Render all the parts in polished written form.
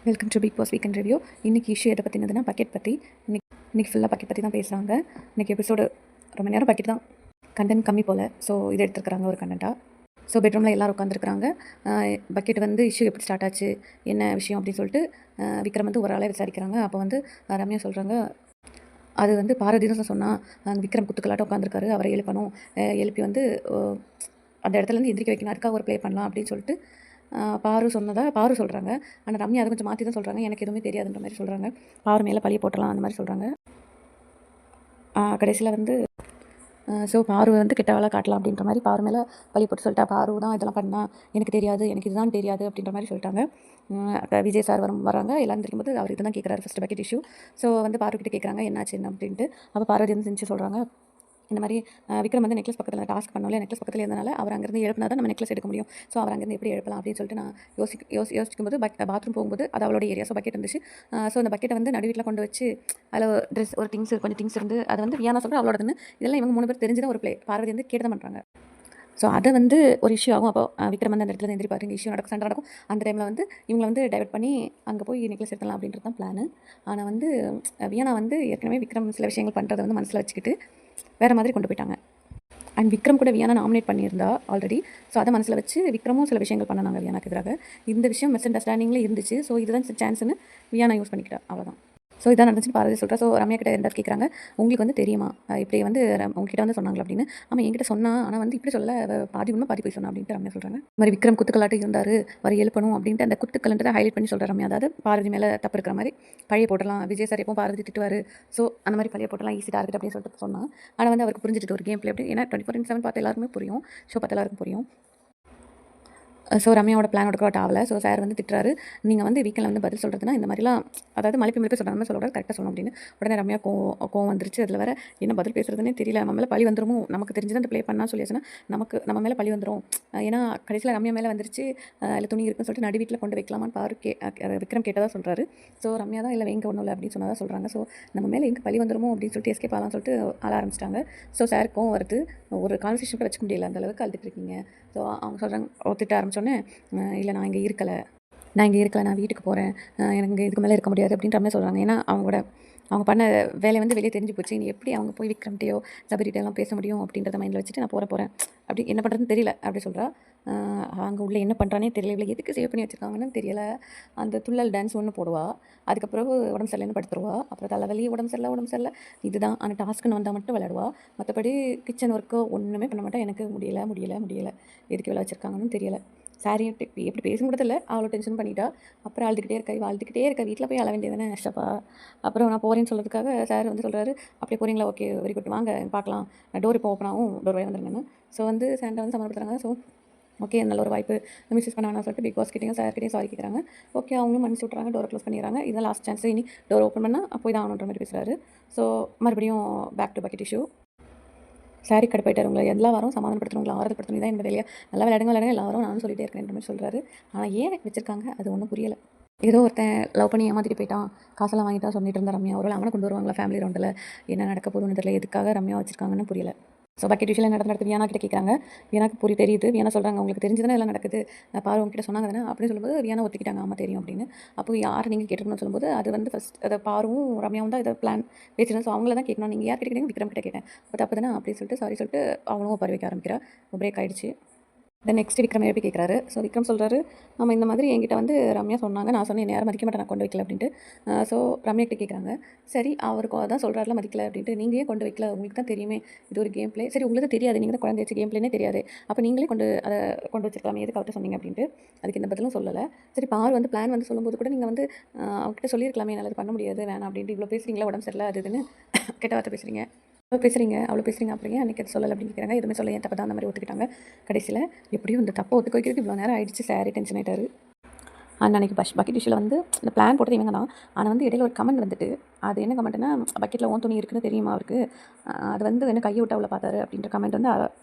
Welcome to Bigg Boss weekend review. இன்றைக்கி issue எதை பற்றினதுன்னா பக்கெட் பற்றி. இன்றைக்கி ஃபுல்லாக பக்கெட் பற்றி தான் பேசுகிறாங்க. இன்றைக்கி எபிசோடு ரொம்ப நேரம் பக்கெட் தான். கண்டென்ட் கம்மி போல். ஸோ இதை எடுத்துருக்குறாங்க ஒரு கண்டென்ட்டாக. ஸோ பெட்ரூமில் எல்லோரும் உட்காந்துருக்குறாங்க. பக்கெட் வந்து இஷ்யூ எப்படி ஸ்டார்ட் ஆச்சு, என்ன விஷயம் அப்படின்னு சொல்லிட்டு விக்ரம் வந்து ஒரு ஆளை விசாரிக்கிறாங்க. அப்போ வந்து ரம்யா சொல்கிறாங்க, அது வந்து பாரதி தான் சொன்னால் விக்ரம் குத்துக்கலாட்டம் உட்காந்துருக்காரு, அவரை எழுப்பணும், எழுப்பி வந்து அந்த இடத்துலேருந்து எந்திரிக்க வைக்கணும், அதுக்காக ஒரு ப்ளே பண்ணலாம் அப்படின்னு சொல்லிட்டு பாரு சொல்கிறாங்க. ஆனால் ரம்யா அதை கொஞ்சம் மாற்றி தான் சொல்கிறாங்க, எனக்கு எதுவுமே தெரியாதுன்ற மாதிரி சொல்கிறாங்க. பாரு மேலே பழிய போட்டலாம் அந்த மாதிரி சொல்கிறாங்க. கடைசியில் வந்து ஸோ பாரு வந்து கிட்டவால காட்டலாம் அப்படின்ற மாதிரி பாரு மேலே பழி போட்டு சொல்லிட்டா. பாரு தான் இதெல்லாம் பண்ணால் எனக்கு தெரியாது, எனக்கு இதுதான் தெரியாது அப்படின்ற மாதிரி சொல்லிட்டாங்க. விஜய் சார் வராங்க. எல்லாம் தெரியும்போது அவர் இதுதான் கேட்குறாரு ஃபஸ்ட்டு பக்கெட் இஷ்யூ. ஸோ வந்து பாருக்கிட்ட கேட்குறாங்க என்னாச்சு என்ன அப்படின்ட்டு. அப்போ பார்வதி வந்து செஞ்சு சொல்கிறாங்க, இந்த மாதிரி விக்ரம் வந்து நெக்லஸ் பக்கத்தில் டாஸ்க் பண்ணோம்ல, நெக்லஸ் பக்கத்தில் இருந்தனால அவர் அங்கேருந்து எழுப்பினா தான் நம்ம நெக்லஸ் எடுக்க முடியும். ஸோ அவர் அங்கேருந்து எப்படி எழுப்பலாம் அப்படின்னு சொல்லிட்டு நான் யோசிக்கும்போது பாத்ரூம் போகும்போது அது அவளோட ஏரியா. ஸோ பக்கெட் இருந்துச்சு. ஸோ அந்த பக்கெட்டை வந்து நடுவீட்டில் கொண்டு வச்சு அதில் ட்ரெஸ் ஒரு கொஞ்சம் திங்ஸ் இருந்து அதை வந்து வியானா சொல்கிற அவளோடதுன்னு இதெல்லாம் இவங்க 3 பேர் தெரிஞ்சு தான் ஒரு ப்ளே. பார்வதி வந்து கேட்டு தான் பண்ணுறாங்க. ஸோ அதை வந்து ஒரு இஷ்யூ ஆகும். அப்போ விக்ரம் வந்து அந்த இடத்துல எந்திரிப்பாரு, இந்த இஷ்யூ நடக்கும், சண்டை நடக்கும். அந்த டைமில் வந்து இவங்களை வந்து டைவர்ட் பண்ணி அங்கே போய் நெக்லஸ் எடுக்கலாம் அப்படின்றது தான் பிளான். ஆனால் வந்து வியானா வந்து ஏற்கனவே விக்ரம் சில விஷயங்கள் பண்ணுறதை வந்து மனசில் வச்சுக்கிட்டு வேறு மாதிரி கொண்டு போயிட்டாங்க. அண்ட் விக்ரம் கூட வியானா நாமினேட் பண்ணியிருந்தா ஆல்ரெடி. ஸோ அதை மனசில் வச்சு விக்ரமும் சில விஷயங்கள் பண்ணாங்க வியானாக்கு எதிராக. இந்த விஷயம் மிஸ் அண்டர்ஸ்டாண்டிங்கில் இருந்துச்சு. ஸோ இதுதான் சான்ஸ்னு வியானா யூஸ் பண்ணிக்கிட்டா, அவ்வளோதான். ஸோ இதான் நடந்துச்சு பாரதி சொல்கிறா. ஸோ ரம்யா கிட்ட ரெண்டாவது கேட்குறாங்க, உங்களுக்கு வந்து தெரியுமா இப்படி வந்து உங்ககிட்ட வந்து சொன்னாங்களா அப்படின்னு. ஆமாம் என்கிட்ட சொன்னா, ஆனால் வந்து இப்படி சொல்ல பாதி உண்மை பாதி போய் சொன்னா அப்படின்ட்டு ரம்யா சொல்கிறாங்க. இந்த மாதிரி விக்ரம் குத்துக்கலாட்டு இருந்தார், வர எழுப்பணும் அப்படின்ட்டு அந்த குத்துக்கலன்றதை ஹைலைட் பண்ணி சொல்கிற ரம்யா. அதாவது பார்வதி மேலே தப்பு இருக்கிற மாதிரி பழைய போட்டலாம், விஜய் சார் எப்போ பார்வதி திட்டுவார், ஸோ அந்த மாதிரி பழைய போட்டலாம் ஈஸி டார்கெட் அப்படின்னு சொல்லிட்டு சொன்னால். ஆனால் வந்து அவருக்கு புரிஞ்சிட்டு ஒரு கேம் பிளே அப்படி. ஏன்னா 24/7 பார்த்து எல்லாருமே புரியும், ஷோ பார்த்து எல்லாருக்கும் புரியும். ஸோ ரம்யாவோட பிளானோட கூட ஆகலை. ஸோ சார் வந்து திட்டுறாரு, நீங்கள் வந்து வீக்கெண்டில் வந்து பதில் சொல்கிறதுனா இந்த மாதிரிலாம், அதாவது மலைப்பு சொல்கிற மாதிரி சொல்லக்கூடாது, கரெக்டாக சொல்லணும் அப்படின்னு. உடனே ரம்யா கோவம் வந்துருச்சு. அதில் வேறு என்ன பதில் பேசுறதுன்னே தெரியல. நம்ம மேலே பழி வந்துருமோ, நமக்கு தெரிஞ்சு அந்த ப்ளே பண்ணால் சொல்லியாச்சுன்னா நம்ம மேலே பழி வந்துடும். ஏன்னா கடைசியில் ரம்யா மேலே வந்துருச்சு, இல்லை துணி இருக்குன்னு சொல்லிட்டு நடு வீட்டில் கொண்டு வைக்கலாமான்னு விக்ரம் கேட்டதாக சொல்கிறாரு. ஸோ ரம்யா தான் இல்லை வைங்க ஒன்றும் இல்லை அப்படின்னு சொன்னதாக சொல்கிறாங்க. ஸோ நம்ம மேலே எங்கே பழி வந்துருமோ அப்படின்னு சொல்லிட்டு எஸ்கேப் ஆகலாம்னு சொல்லிட்டு ஆள ஆரம்பிச்சிட்டாங்க. ஸோ சார் கோவம் வருது, ஒரு கான்வர்சேஷன் கூட வச்சுக்க முடியல, அந்தளவுக்கு அழுதுட்டு இருக்கீங்க. ஸோ அவங்க சொல்கிறாங்க, திட்ட ஆரம்பித்தோன்னே, இல்லை நான் இங்கே இருக்கலை, நான் வீட்டுக்கு போகிறேன், எனக்கு இதுக்கு மேலே இருக்க முடியாது அப்படின்ற மாதிரி சொல்கிறாங்க. ஏன்னா அவங்க பண்ண வேலை வந்து வெளியே தெரிஞ்சு போச்சு. நீ எப்படி அவங்க போய் விக்ரம்கிட்டையோ சபரிகிட்டையெல்லாம் பேச முடியும் அப்படின்றத மைண்டில் வச்சுட்டு நான் போகிறேன் அப்படி என்ன பண்ணுறதுன்னு தெரியல அப்படி சொல்கிறா. அங்கே உள்ள என்ன பண்ணுறானே தெரியல, இவ்வளோ எதுக்கு சேவ் பண்ணி வச்சுருக்காங்கன்னு தெரியல. அந்த துள்ளல் டான்ஸ் ஒன்று போடுவா, அதுக்கப்புறம் உடம்பு சரியில்லைன்னு படுத்துருவா, அப்புறம் தலைவலி உடம்பு சரியில்லை இதுதான். ஆனால் டாஸ்க்குன்னு வந்தால் மட்டும் விளையாடுவா, மற்றபடி கிச்சன் ஒர்க்கோ ஒன்றுமே பண்ண மாட்டா. எனக்கு முடியல எதுக்கு வேலை வச்சுருக்காங்கன்னு தெரியல. சாரியும் எப்படி பேச முடியல, அவ்வளோ டென்ஷன் பண்ணிட்டா. அப்புறம் வாழ்த்துக்கிட்டே இருக்கா. வீட்டில் போய் அழ வேண்டியதானே நஷ்டப்பா. அப்புறம் நான் போகிறேன்னு சொல்கிறதுக்காக சார் வந்து சொல்கிறாரு, அப்படியே போகிறீங்களா, ஓகே வெரி குட், வாங்க பார்க்கலாம், டோர் இப்போ ஓப்பன் ஆகும், டோர் வழி வந்துருங்கன்னு. ஸோ வந்து சாண்டை வந்து சம்மந்தப்படுத்துறாங்க. ஸோ ஓகே நல்ல ஒரு வாய்ப்பு மிஸ்யூஸ் பண்ண வேணாம்னு சொல்லிட்டு பிக் பாஸ் கிட்டேயும் சார் கிட்டேயும் சாரி கேட்குறாங்க. ஓகே அவங்களும் மன்னிச்சு விட்றாங்க, டோரை க்ளோஸ் பண்ணிடுறாங்க. இதுதான் லாஸ்ட் சான்ஸ், இனி டோர் ஓப்பன் பண்ணால் போய் தான் ஆகணுன்ற மாதிரி பேசுகிறாரு. ஸோ மறுபடியும் back to bucket issue. Sorry கடுப்பாயிட்டார், உங்களை எல்லா வாரம் சமாதானப்படுத்தணும், உங்களை ஆறுதல்படுத்தணும் தான் என்னோட வேலையா, நல்லா விளையாடுங்க எல்லா வாரம் நானும் சொல்லிட்டே இருக்கேன்ற மாதிரி சொல்கிறாரு. ஆனால் ஏன் வச்சிருக்காங்க அது ஒன்றும் புரியலை. ஏதோ ஒருத்தன் லவ் பண்ணி ஏமாற்றிட்டு போயிட்டான், காசெல்லாம் வாங்கிட்டான் சொல்லிட்டு இருந்தா ரம்யா. ஒரு அவனை கொண்டு வருவாங்களா ஃபேமிலி ரவுண்டில், என்ன நடக்க போகுதுன்னு தெரியல, எதுக்காக ரம்யா வச்சிருக்காங்கன்னு புரியல. ஸோ பக்கெட் விஷயம் நடந்து வியானா கிட்ட கேட்குறாங்க. வியானாக்கு தெரியுது. வியானா சொல்கிறாங்க, உங்களுக்கு தெரிஞ்சுதானே எல்லாம் நடக்குது, பாரு உங்ககிட்ட சொன்னாங்க தானே அப்படின்னு சொல்லும்போது வியானா ஒத்துக்கிட்டாங்க, ஆமாம் தெரியும் அப்படின்னு. அப்போ யார் நீங்கள் கேட்டுருக்கணும்னு சொல்லும்போது அது வந்து ஃபஸ்ட் அதை பாருவும் ரம்யாவும் தான் இதை பிளான் பேசிட்டு. ஸோ அவங்கள தான் கேட்கணும், நீங்கள் யார் கேட்குறீங்க, விக்ரம் கிட்ட கேட்டேன், அப்போ தப்பு தானே அப்படின்னு சொல்லிட்டு சாரி சொல்லிட்டு அவங்களும் பறவைக்க ஆரம்பிக்கிறா. பிரேக் ஆகிடுச்சு. தென் நெக்ஸ்ட் விக்ரம் எழுப்பி கேட்குறாரு. ஸோ விக்ரம் சொல்கிறாரு, நம்ம இந்த மாதிரி என்கிட்ட வந்து ரம்யா சொன்னாங்க, நான் சொன்னேன் நேரம் மதிக்க மாட்டேன், நான் கொண்டு வைக்கல அப்படின்ட்டு. ஸோ ரம்யா கிட்ட கேட்குறாங்க, சரி அவருக்கு அதான் சொல்கிறாருல மதிக்கல அப்படின்ட்டு, நீங்கள் ஏன் கொண்டு வைக்கல, உங்களுக்கு தான் தெரியுமே இது ஒரு கேம் பிளே, சரி உங்களுக்கு தெரியாது, நீங்கள் தான் குழந்தை வச்சு கேம் பிளேனே தெரியாது, அப்போ நீங்களே அதை கொண்டு வச்சிருக்கலாமே, எதுக்கு அவர்கிட்ட சொன்னீங்க அப்படின்ட்டு. அதுக்கு இந்த பதிலும் சொல்லலை. சரி பார் வந்து பிளான் வந்து சொல்லும்போது கூட நீங்கள் வந்து அவர்கிட்ட சொல்லியிருக்கலாமே, என்னால் பண்ண முடியாது வேணாம் அப்படின்ட்டு, இவ்வளோ பேசுகிறீங்களா, உடம்பு சரியில்லை அது இதுன்னு கெட்ட வார்த்தை பேசுகிறீங்க, அவ்வளோ பேசுகிறீங்க அப்படிங்க அன்றைக்கி அது சொல்லலை அப்படின்னு கேட்குறாங்க. எதுவுமே சொல்ல, ஏன் தப்பு தான் அந்த மாதிரி ஒத்துக்கிட்டாங்க. கடைசியில் எப்படியும் இந்த தப்பை ஒத்துக்க வைக்கிறதுக்கு இவ்வளோ நேரம் ஆகிடுச்சு. சாரி டென்ஷன் ஆகிட்டாரு. அன்றைக்கி பக்கெட் இஷ்யூவில் வந்து இந்த பிளான் போட்டது இவங்க தான். ஆனால் வந்து இடையில ஒரு கமெண்ட் வந்துட்டு, அது என்ன கமெண்ட்னா, பக்கெட்டில் ஓன் துணி இருக்குன்னு தெரியுமா அவருக்கு, அது வந்து என்ன கையை விட்டு அவ்வளோ பார்த்தாரு அப்படின்ற கமெண்ட் வந்து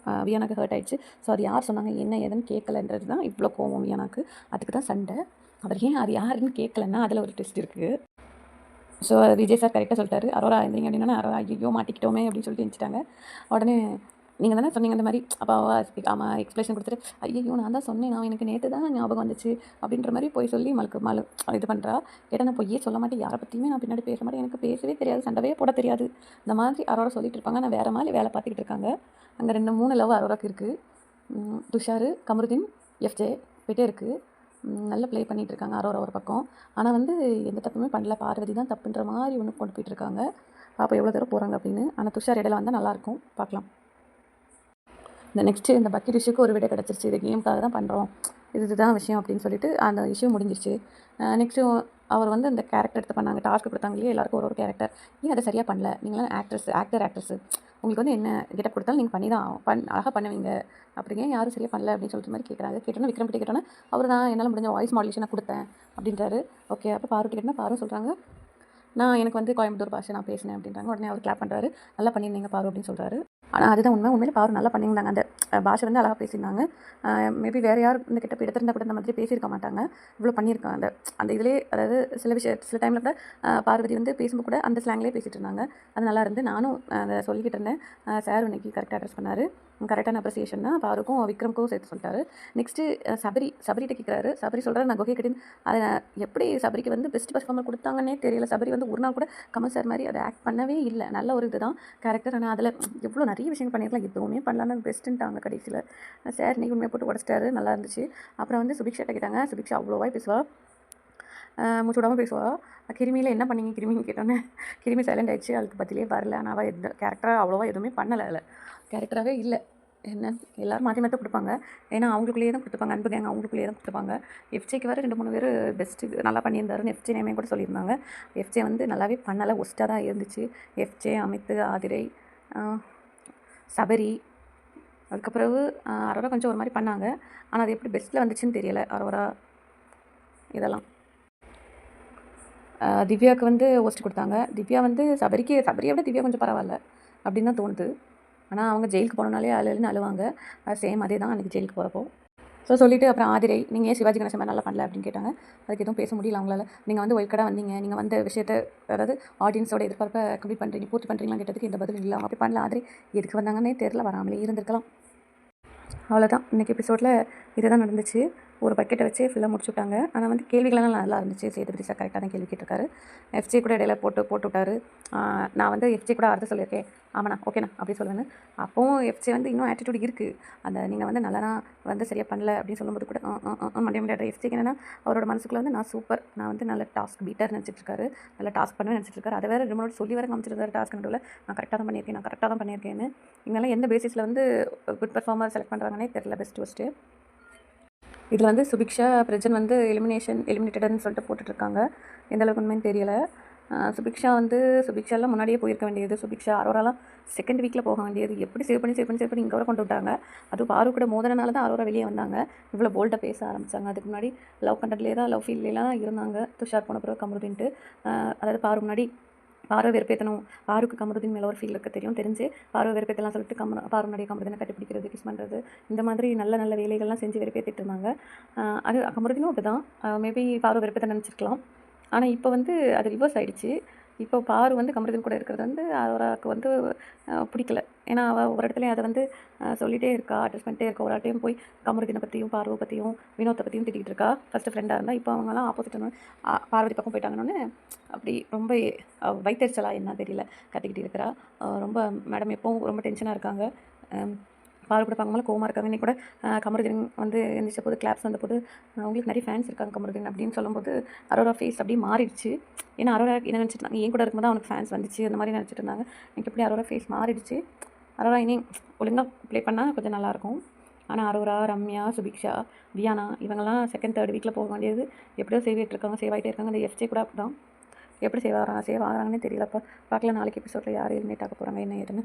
வியானாக்கு ஹர்ட் ஆகிடுச்சு. ஸோ அது யார் சொன்னாங்க என்ன ஏதுன்னு கேட்கலன்றது தான் இவ்வளோ கோவம் வியானாக்கு. அதுக்கு தான் சண்டை. அவர் ஏன் அது யாருன்னு கேட்கலன்னா அதில் ஒரு டெஸ்ட் இருக்குது. ஸோ விஜய் சார் கரெக்டாக சொல்லிட்டாரு, அரோரா இருந்தீங்க அப்படின்னா அரோரா ஐயோ மாட்டிக்கிட்டோமே அப்படின்னு சொல்லிட்டு இருந்துச்சிட்டாங்க. உடனே நீங்கள் தானே சொன்னீங்க இந்த மாதிரி. அப்போ ஆமாம் எக்ஸ்பிளேஷன் கொடுத்துட்டு, ஐயோ நான் தான் சொன்னேன், நான் எனக்கு நேற்று தான் ஞாபகம் வந்துச்சு அப்படின்ற மாதிரி போய் சொல்லி இது பண்ணுறா. கேட்டால் நான் பொய்யே சொல்ல மாட்டேன், யாரை பற்றியுமே நான் பின்னாடி பேச மாட்டேன், எனக்கு பேசவே தெரியாது, சண்டவே போட தெரியாது, இந்த மாதிரி அரோரா சொல்லிட்டு இருப்பாங்க. நான் வேறு மாதிரி வேலை பார்த்துக்கிட்டு இருக்காங்க. அங்கே 2-3 லவ் அரோராக்கு இருக்குது. துஷார், கமருதீன், எஃப்ஜே போயிட்டே இருக்குது. நல்லா ப்ளே பண்ணிகிட்டு இருக்காங்க அரோரா ஒரு பக்கம். ஆனால் வந்து எந்த தப்புமே பண்ணல, பார்வதி தான் தப்புன்ற மாதிரி ஒன்று கொண்டு போயிட்டுருக்காங்க. பாப்பா எவ்வளோ தூரம் போகிறாங்க அப்படின்னு. ஆனால் துஷார் இடையில வந்தால் நல்லாயிருக்கும், பார்க்கலாம். இந்த நெக்ஸ்ட்டு இந்த பக்கெட் இஷ்யூக்கு ஒரு விடை கிடச்சிருச்சு, இது கேமுக்காக தான் பண்ணுறோம், இதுதான் விஷயம் அப்படின்னு சொல்லிட்டு அந்த இஷ்யூ முடிஞ்சிருச்சு. நெக்ஸ்ட்டு அவர் வந்து அந்த கேரக்டர் எடுத்து பண்ணாங்க, டாஸ்க்கு கொடுத்தாங்க இல்லையா எல்லாருக்கும் ஒரு கேரக்டர். ஏன் அதை சரியாக பண்ணல, நீங்களாம் ஆக்டர்ஸு உங்களுக்கு வந்து என்ன கெட்டப் கொடுத்தாலும் நீங்கள் பண்ணி தான் அழகாக பண்ணுவீங்க, அப்படிங்க யாரும் சரியாக பண்ணல அப்படின்னு சொல்லிட்டு மாதிரி கேட்குறாங்க. கேட்டோன்னா விக்ரம் கிட்டே கேட்டோன்னா அவர் தான் என்னால் முடிஞ்ச வாய்ஸ் மாடுலேஷனாக கொடுத்தேன் அப்படின்றாரு. ஓகே, அப்போ பாரு கேட்டோன்னா பாரு சொல்கிறாங்க, நான் எனக்கு வந்து கோயம்புத்தூர் பாஷை நான் பேசினேன் அப்படின்றாங்க. உடனே அவர் கிளாப் பண்ணுறாரு, நல்லா பண்ணியிருந்தீங்க பாரு அப்படின்னு சொல்கிறாரு. ஆனால் அதுதான் உண்மையிலே பாரு நல்லா பண்ணியிருந்தாங்க, அந்த பாஷை வந்து அழகாக பேசியிருந்தாங்க. மேபி வேறு யார் இந்த கிட்ட எடுத்திருந்தா கூட இந்த மாதிரி பேசியிருக்க மாட்டாங்க, இவ்வளோ பண்ணியிருக்காங்க. அந்த இதிலே அதாவது சில டைமில் கூட பார்வதி வந்து பேசும்போது கூட அந்த ஸ்லாங்லேயே பேசிகிட்டு இருந்தாங்க, அது நல்லா இருந்து. நானும் அதை சொல்லிக்கிட்டு இருந்தேன். சார் இன்னைக்கு கரெக்டாக அட்ரஸ் பண்ணார், கரெக்டான அப்ரிசியேஷன் தான் பாருக்கும் விக்ரமுக்கும் சேர்த்து சொல்லிட்டாரு. நெக்ஸ்ட்டு சபரிகிட்ட கேட்குறாரு. சபரி சொல்கிறாரு, நான் குகை கட்டின்னு அதை எப்படி சபரிக்கு வந்து பெஸ்ட் பர்ஃபார்மர் கொடுத்தாங்கன்னே தெரியல. சபரி வந்து ஒரு நாள் கூட கமல் சார் மாதிரி அதை ஆக்ட் பண்ணவே இல்லை, நல்ல ஒரு இதுதான் கேரக்டர். ஆனால் அதில் எவ்வளோ நிறைய விஷயம் பண்ணியிருக்கலாம், எதுவுமே பண்ணலான்னு பெஸ்ட்டுன்ட்டாங்க கடைசியில். சார் இன்னைக்கு உண்மையை போட்டு உடச்சிட்டாரு, நல்லா இருந்துச்சு. அப்புறம் வந்து சுபிக்ஷாட்ட கேட்டாங்க. சுபிக்ஷா அவ்வளோவா பேசுவா, மூச்சு விடாமல் பேசுவா. கிருமியில் என்ன பண்ணீங்க கிருமின்னு கேட்டோன்னே கிருமி சைலண்ட் ஆகிடுச்சு, அதுக்கு பதிலே வரல. ஆனால் அவள் எந்த கேரக்டராக அவ்வளோவா எதுவுமே பண்ணலை, அதில் கேரக்டராகவே இல்லை. என்ன எல்லோரும் மாற்றி மாற்றி கொடுப்பாங்க, ஏன்னா அவங்களுக்குள்ளேயே தான் கொடுத்துப்பாங்க, அன்பு கேங்க அவங்களுக்குள்ளேயே தான் கொடுத்துப்பாங்க. எஃப்ஜேக்கு வேறு 2-3 பேர் பெஸ்ட்டு நல்லா பண்ணியிருந்தாருன்னு எஃப்ஜே நேமே கூட சொல்லியிருந்தாங்க. எஃப்ஜே வந்து நல்லாவே பண்ணலை, ஒஸ்ட்டாக தான் இருந்துச்சு. எஃப்ஜே, அமித், ஆதிரை, சபரி, அதுக்கப்புறவு அரோரா கொஞ்சம் ஒரு மாதிரி பண்ணாங்க. ஆனால் அது எப்படி பெஸ்ட்டில் வந்துச்சுன்னு தெரியலை அரோரா இதெல்லாம். திவ்யாவுக்கு வந்து ஒஸ்ட் கொடுத்தாங்க. திவ்யா வந்து சபரியை விட திவ்யா கொஞ்சம் பரவாயில்ல அப்படின்னு தான் தோணுது. ஆனால் அவங்க ஜெயிலுக்கு போனனாலே அழுன்னு அழுவாங்க, சேம் அதே தான் அன்றைக்கி ஜெயிலுக்கு போகிறப்போ. ஸோ சொல்லிவிட்டு அப்புறம் ஆதிரை, நீங்கள் ஏன் சிவாஜி கணேசன் நல்லா பண்ணல அப்படின்னு கேட்டாங்க. அதுக்கு எதுவும் பேச முடியல அவங்களால. நீங்கள் வந்து ஒய்க்கடாக வந்தீங்க, நீங்கள் வந்த விஷயத்தை அதாவது ஆடியன்ஸோட எதிர்பார்ப்பை கம்ப்ளீட் பண்ணுறீங்க, பூர்த்தி பண்ணுறீங்களான்னு கேட்டதுக்கு எந்த பதிலும் இல்லை. அவங்க அப்படி பண்ணல. ஆதிரை எதுக்கு வந்தாங்கன்னே தெரில, வராமலே இருந்திருக்கலாம். அவ்வளோதான் இன்றைக்கி எபிசோடில் இதுதான் நடந்துச்சு. ஒரு பக்கெட்டை வச்சு ஃபுல்லாக முடிச்சு விட்டாங்க. ஆனால் வந்து கேள்விகளெல்லாம் நல்லா இருந்துச்சு. சேதுபதி சார் கரெக்டாக தான் கேள்வி கேட்டிருக்காரு. எஃப்ஜே கூட இடையில போட்டு விட்டாரு. நான் வந்து எஃப்ஜே கூட அர்த்தம் சொல்லியிருக்கேன், ஆமாண்ணா ஓகேண்ணா அப்படி சொல்லுவேன்னு. அப்போவும் எஃப்ஜே வந்து இன்னும் ஆட்டிடியூட் இருக்குது. அந்த நீங்கள் வந்து நல்லா வந்து சரியாக பண்ணல அப்படின்னு சொல்லும்போது கூட முடியாத எஃப்ஜேக்கு என்னென்னா அவரோட மனசுக்குள்ள வந்து நான் சூப்பர், நான் வந்து நல்ல டாஸ்க் பீட்டர் நினச்சிட்ருக்காரு, நல்ல டாஸ்க் பண்ணுவேன் நினச்சிட்ருக்காரு. அதை வேறு ரெண்டு சொல்லி வேறு காமிச்சிருந்தாரு டாஸ்க் நடுவில், நான் கரெக்டாக தான் பண்ணியிருக்கேன்னு. இவங்கெல்லாம் எந்த பேசிஸில் வந்து குட் பர்ஃபார்மர் செலக்ட் பண்ணுறாங்கன்னே தெரில. ஃபஸ்ட்டு இதில் வந்து சுபிக்ஷா பிரஜன் வந்து எலிமினேட்டட்னு சொல்லிட்டு போட்டுட்ருக்காங்க. எந்த அளவுக்கு உண்மைன்னு தெரியலை. சுபிக்ஷாலாம் முன்னாடியே போயிருக்க வேண்டியது, சுபிக்ஷா அரோராலாம் செகண்ட் வீக்கில் போக வேண்டியது. எப்படி சேவ் பண்ணி இங்கே வர கொண்டு விட்டாங்க. அதுவும் பாரு கூட மோதனால தான் அரோரா வெளியே வந்தாங்க, இவ்வளோ போல்டாக பேச ஆரம்பித்தாங்க. அதுக்கு முன்னாடி லவ் கண்டட்லேயே தான், லவ் ஃபீல்ட்லாம் இருந்தாங்க. துஷார் போன பிறகு கமருதீன்ட்டு, அதாவது பாரு முன்னாடி பார்வை வெறுப்பேற்றணும், பாருக்கு கமருதீன் மேலே ஒரு ஃபீல் இருக்க தெரிஞ்சு பார்வை வெறுப்பேற்றலாம் சொல்லிட்டு பாரு முன்னாடியே கமருதீனை கட்டிப்பிடிக்கிறது, கிஸ் பண்ணுறது, இந்த மாதிரி நல்ல நல்ல வேலைகள்லாம் செஞ்சு வெறுப்பேற்றிட்டு இருந்தாங்க. அது கமருதீனும் அப்படி தான், மேபி பார்வை வெறுப்பேற்ற நினச்சிருக்கலாம். ஆனால் இப்போ வந்து அது ரிவர்ஸ் ஆகிடுச்சு. இப்போ பாரு வந்து கமருதீன் கூட இருக்கிறது வந்து அவருக்கு வந்து பிடிக்கல. ஏன்னா அவள் ஒரு இடத்துலையும் அதை வந்து சொல்லிகிட்டே இருக்கா, அட்ஜஸ்ட் பண்ணிட்டே இருக்கா. ஒரு ஆட்டையும் போய் கமருதீனை பற்றியும் பார்வை பற்றியும் வினோத்தை பற்றியும் திட்டிகிட்டு இருக்கா. ஃபஸ்ட்டு ஃப்ரெண்டாக இருந்தால் இப்போ அவங்களாம் ஆப்போசிட் பார்வதி பக்கம் போயிட்டாங்கன்னு அப்படி ரொம்ப வைத்தறிச்சலாக என்ன தெரியல கத்திக்கிட்டு இருக்கிறா. ரொம்ப மேடம் எப்போவும் ரொம்ப டென்ஷனாக இருக்காங்க. பாரு கூட பார்க்கும்போது கோவமாக இருக்காங்க. இன்னைக்கு கூட கமருதீன் வந்து எந்திரிச்ச போது கிளாப்ஸ் வந்த போது அவங்களுக்கு நிறைய ஃபேன்ஸ் இருக்காங்க கமருதீன் அப்படின்னு சொல்லும்போது அரோரா ஃபேஸ் அப்படியே மாறிடுச்சு. ஏன்னா அரோரா என்ன நினச்சிட்டு இருந்தாங்க, ஏன் கூட இருக்கும்போது அவனுக்கு ஃபேன்ஸ் வந்துச்சு அந்த மாதிரி நினச்சிட்டு இருந்தாங்க. எனக்கு எப்படி அரோரா ஃபேஸ் மாறிடுச்சு. அரோரா இனி ஒழுங்காக ப்ளே பண்ணால் கொஞ்சம் நல்லாயிருக்கும். ஆனால் அரோரா, ரம்யா, சுபிக்ஷா, வியானா இவங்கெல்லாம் செகண்ட் தேர்ட் வீக்கில் போக வேண்டியது எப்படியோ சேவ் ஆகிட்டே இருக்காங்க. இந்த எஃப்ஜே கூட அப்படி தான், எப்படி சேவ் ஆகிறாங்கன்னே தெரியலப்பா. பார்க்கலாம் நாளைக்கு எபிசோடில் யார் எலிமினேட் ஆக போகிறாங்க என்ன ஏதுன்னு.